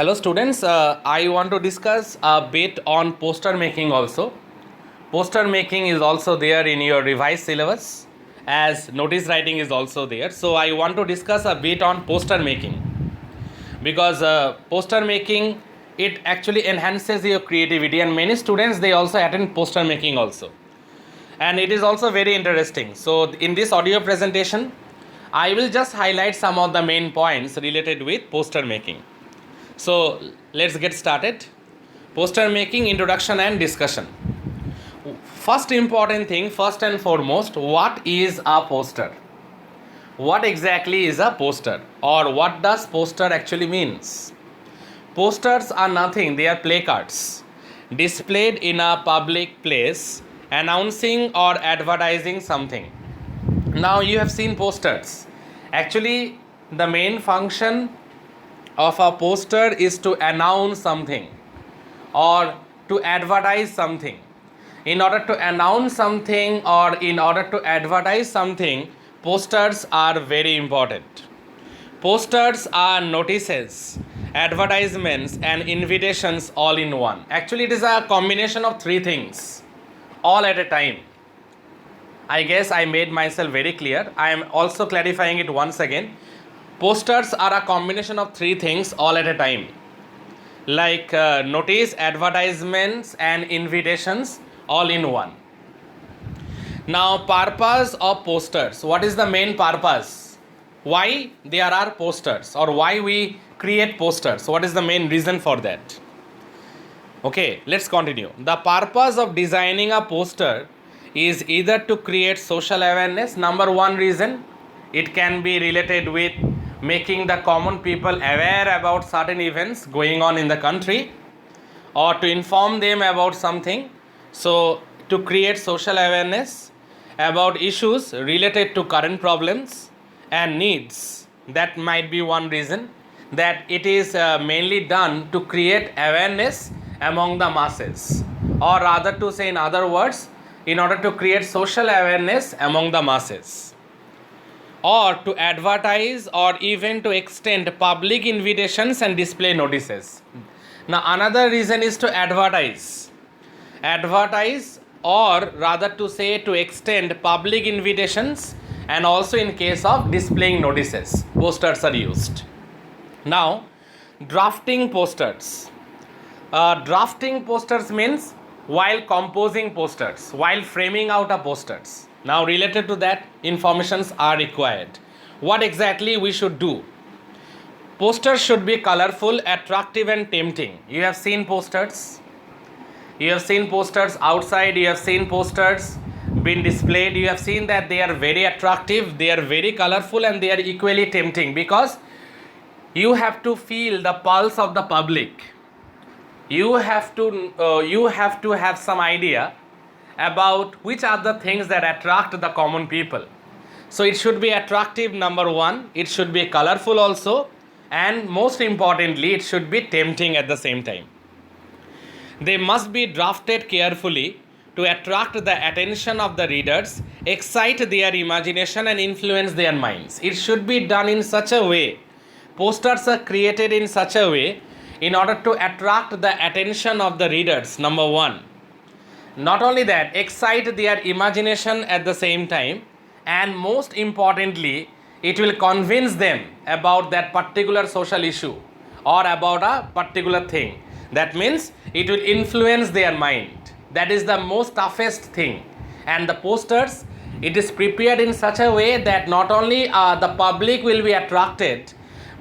Hello students, I want to discuss a bit on poster making also. Poster making is also there in your revised syllabus as notice writing is also there. So I want to discuss a bit on poster making because poster making, it actually enhances your creativity, and many students they also attend poster making also, and it is also very interesting. So in this audio presentation I will just highlight some of the main points related with poster making. So let's get started. Poster making introduction and discussion. First important thing, first and foremost, what is a poster? What exactly is a poster, or what does poster actually means? Posters are nothing, they are placards displayed in a public place announcing or advertising something. Now you have seen posters. Actually, the main function of a poster is to announce something or to advertise something. In order to announce something or in order to advertise something, posters are very important. Posters are notices, advertisements, and invitations all in one. Actually, it is a combination of three things all at a time. I guess I made myself very clear. I am also clarifying it once again. Posters are a combination of three things all at a time, like notice, advertisements, and invitations all in one. Now, purpose of posters. What is the main purpose? Why there are posters, or why we create posters? What is the main reason for that? Okay, let's continue. The purpose of designing a poster is either to create social awareness. Number one reason, it can be related with making the common people aware about certain events going on in the country, or to inform them about something. So to create social awareness about issues related to current problems and needs, that might be one reason, that it is mainly done to create awareness among the masses, or rather to say in other words, in order to create social awareness among the masses, or to advertise, or even to extend public invitations and display notices. Now another reason is to advertise, or rather to say to extend public invitations, and also in case of displaying notices, posters are used. Now, drafting posters. Drafting posters means while composing posters, while framing out a posters. Now related to that, informations are required. What exactly we should do? Posters should be colorful, attractive, and tempting. You have seen posters. You have seen posters outside. You have seen posters being displayed. You have seen that they are very attractive, they are very colorful, and they are equally tempting, because you have to feel the pulse of the public. You have to have some idea about which are the things that attract the common people. So it should be attractive, number one, it should be colorful also, and most importantly it should be tempting at the same time. They must be drafted carefully to attract the attention of the readers, excite their imagination, and influence their minds. It should be done in such a way, posters are created in such a way in order to attract the attention of the readers, number one. Not only that, excite their imagination at the same time, and most importantly, it will convince them about that particular social issue or about a particular thing. That means it will influence their mind. That is the most toughest thing. And the posters, it is prepared in such a way that not only the public will be attracted,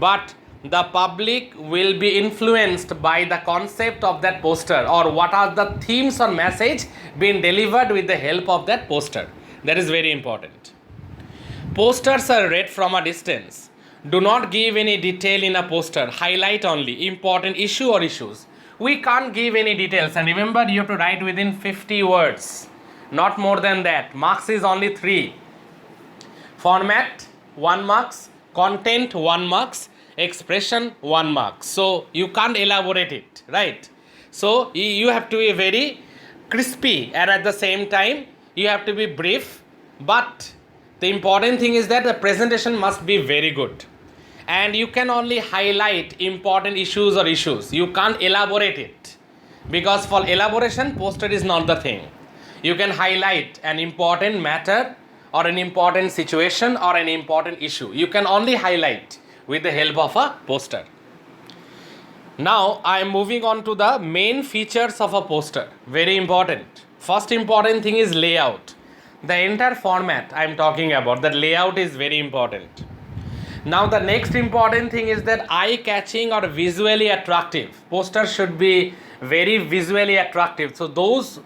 but the public will be influenced by the concept of that poster, or what are the themes or message being delivered with the help of that poster. That is very important. Posters are read from a distance. Do not give any detail in a poster. Highlight only important issue or issues. We can't give any details, and remember, you have to write within 50 words, not more than that. Marks is only 3. Format 1 marks, content 1 marks, expression 1 mark. So you can't elaborate it, right? So you have to be very crispy, and at the same time you have to be brief, but the important thing is that the presentation must be very good. and you can only highlight important issues or issues. You can't elaborate it, because for elaboration, poster is not the thing. You can highlight an important matter or an important situation or an important issue. You can only highlight with the help of a poster. Now I am moving on to the main features of a poster. Very important. First important thing is layout. The entire format I am talking about, that layout is very important. Now the next important thing is that eye-catching or visually attractive. Poster should be very visually attractive. So those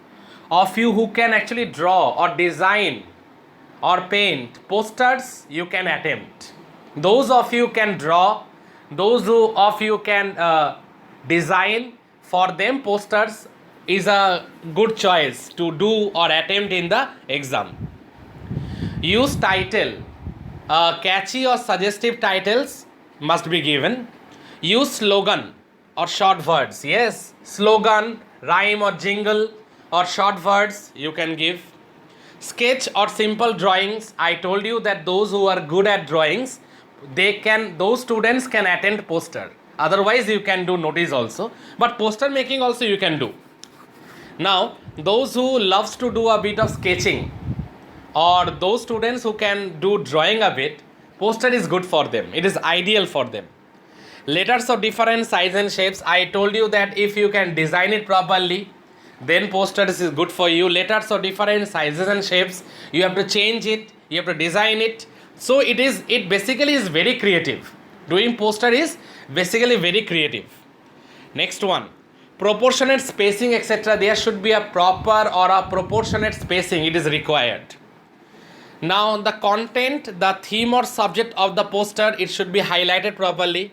of you who can actually draw or design or paint posters, you can attempt. Those of you can draw, of you can design, for them posters is a good choice to do or attempt in the exam. Use title. Catchy or suggestive titles must be given. Use slogan or short words. Yes, slogan, rhyme or jingle or short words you can give. Sketch or simple drawings. I told you that those who are good at drawings, those students can attend poster. Otherwise you can do notice also, but poster making also you can do. Now those who loves to do a bit of sketching, or those students who can do drawing a bit, poster is good for them. It is ideal for them. Letters of different size and shapes. I told you that if you can design it properly, then posters is good for you. Letters of different sizes and shapes, you have to change it, you have to design it. So it basically is very creative. Doing poster is basically very creative. Next one, proportionate spacing, etc. There should be a proper or a proportionate spacing. It is required. Now the content, the theme or subject of the poster, it should be highlighted properly.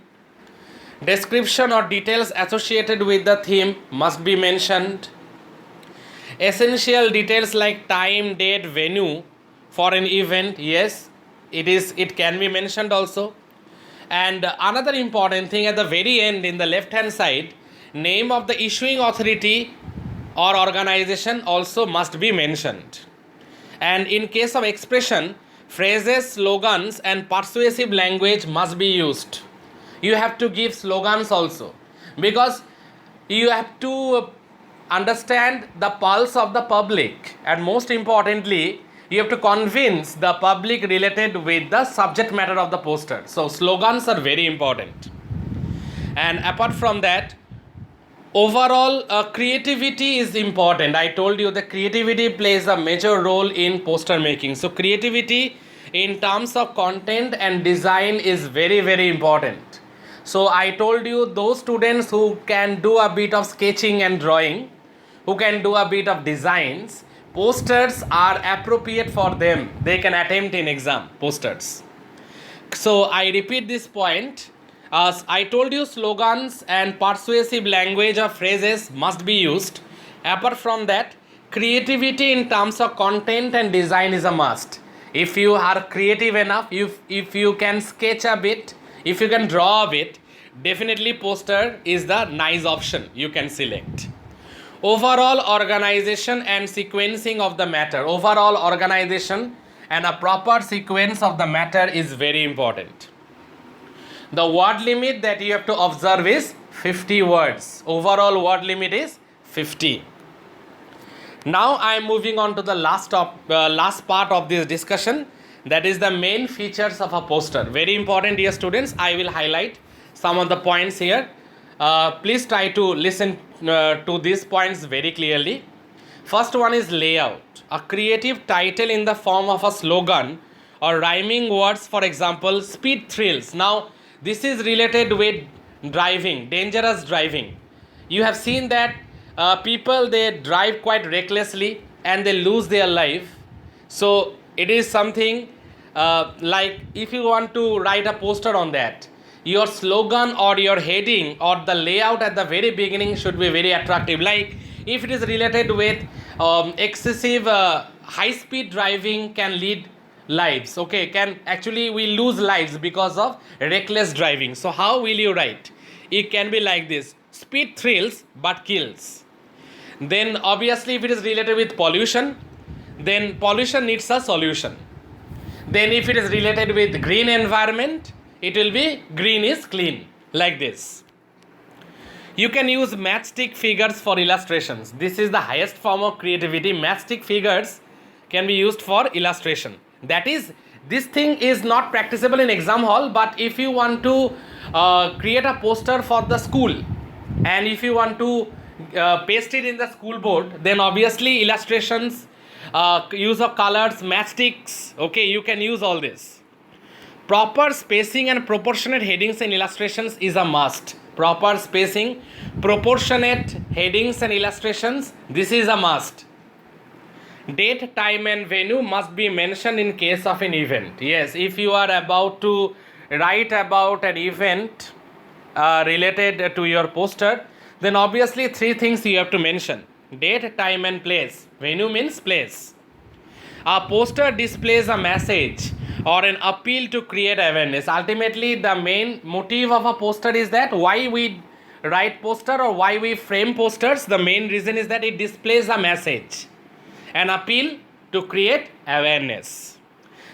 Description or details associated with the theme must be mentioned. Essential details like time, date, venue for an event, yes, it can be mentioned also. And another important thing, at the very end in the left hand side, name of the issuing authority or organization also must be mentioned. And in case of expression, phrases, slogans and persuasive language must be used. You have to give slogans also, because you have to understand the pulse of the public, and most importantly you have to convince the public related with the subject matter of the poster. So slogans are very important. And apart from that, overall creativity is important. I told you that creativity plays a major role in poster making. So creativity in terms of content and design is very, very important. So I told you those students who can do a bit of sketching and drawing, who can do a bit of designs, posters are appropriate for them. They can attempt in exam, posters. So I repeat this point. As I told you, slogans and persuasive language or phrases must be used. Apart from that, creativity in terms of content and design is a must. If you are creative enough, if you can sketch a bit, if you can draw a bit, definitely poster is the nice option you can select. Overall organization and sequencing of the matter. Overall organization and a proper sequence of the matter is very important. The word limit that you have to observe is 50 words. Overall word limit is 50. Now I am moving on to the last part of this discussion, that is the main features of a poster. Very important, dear students. I will highlight some of the points here. Please try to listen to these points very clearly. First one is layout. A creative title in the form of a slogan or rhyming words, for example, speed thrills. Now this is related with driving, dangerous driving. You have seen that people, they drive quite recklessly and they lose their life. So it is something like, if you want to write a poster on that, your slogan or your heading or the layout at the very beginning should be very attractive. Like if it is related with excessive high speed driving can lead lives, okay, can actually we lose lives because of reckless driving. So how will you write? It can be like this: speed thrills but kills. Then obviously if it is related with pollution, then pollution needs a solution. Then if it is related with green environment, it will be green is clean, like this. You can use matchstick figures for illustrations. This is the highest form of creativity. Matchstick figures can be used for illustration. That is, this thing is not practicable in exam hall, but if you want to create a poster for the school, and if you want to paste it in the school board, then obviously illustrations, use of colors, matchsticks, okay, you can use all this. Proper spacing and proportionate headings in illustrations is a must. Proper spacing, proportionate headings and illustrations, this is a must. Date, time and venue must be mentioned in case of an event. Yes, if you are about to write about an event related to your poster, then obviously 3 things you have to mention: date, time and place. Venue means place. A poster displays a message or an appeal to create awareness. Ultimately, the main motive of a poster is that why we write poster or why we frame posters. The main reason is that it displays a message, an appeal to create awareness.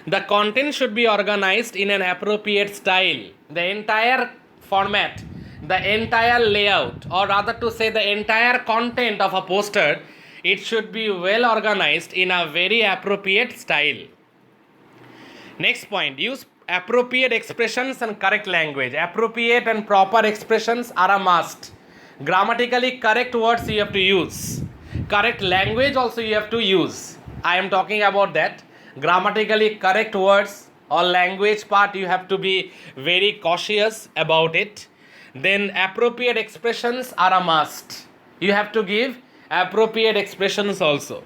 The content should be organized in an appropriate style. The entire format, the entire layout, or rather to say the entire content of a poster, it should be well organized in a very appropriate style. Next point, use appropriate expressions and correct language. Appropriate and proper expressions are a must. Grammatically correct words you have to use. Correct language also you have to use. I am talking about that. Grammatically correct words or language part, you have to be very cautious about it. Then appropriate expressions are a must. You have to give appropriate expressions also.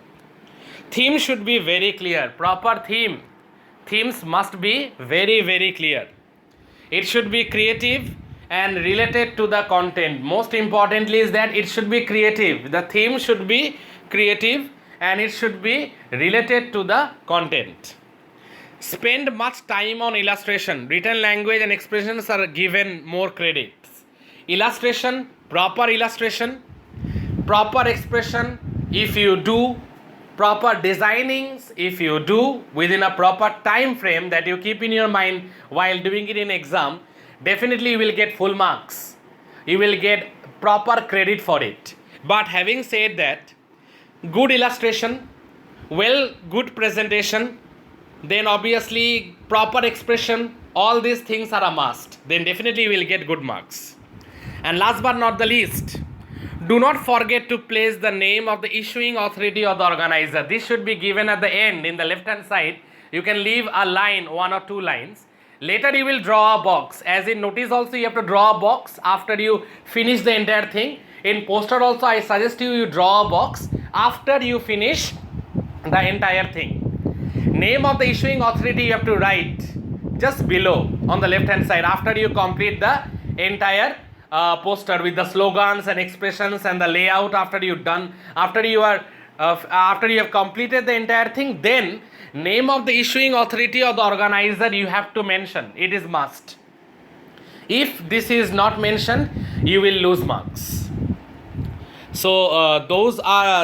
Theme should be very clear. Proper theme. Themes must be very, very clear. It should be creative and related to the content. Most importantly is that it should be creative. The theme should be creative and it should be related to the content. Spend much time on illustration. Written language and expressions are given more credits. Illustration, proper expression if you do, proper designings if you do within a proper time frame that you keep in your mind while doing it in exam, definitely you will get full marks. You will get proper credit for it. But having said that, good illustration, good presentation, then obviously proper expression, all these things are a must. Then definitely you will get good marks. And last but not the least, do not forget to place the name of the issuing authority or the organizer. This should be given at the end in the left hand side. You can leave a line, 1 or 2 lines. Later you will draw a box. As in notice also you have to draw a box after you finish the entire thing. In poster also I suggest you draw a box after you finish the entire thing. Name of the issuing authority you have to write just below on the left hand side after you complete the entire poster with the slogans and expressions and the layout. After you have completed the entire thing, then name of the issuing authority or the organizer you have to mention. It is must. If this is not mentioned, you will lose marks. So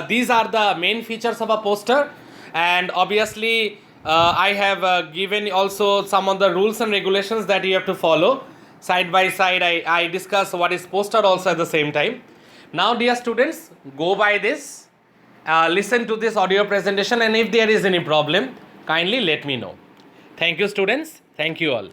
these are the main features of a poster, and obviously I have given also some of the rules and regulations that you have to follow. Side by side I discuss what is poster also at the same time. Now dear students, go by this, listen to this audio presentation, and if there is any problem, kindly let me know. Thank you students. Thank you all.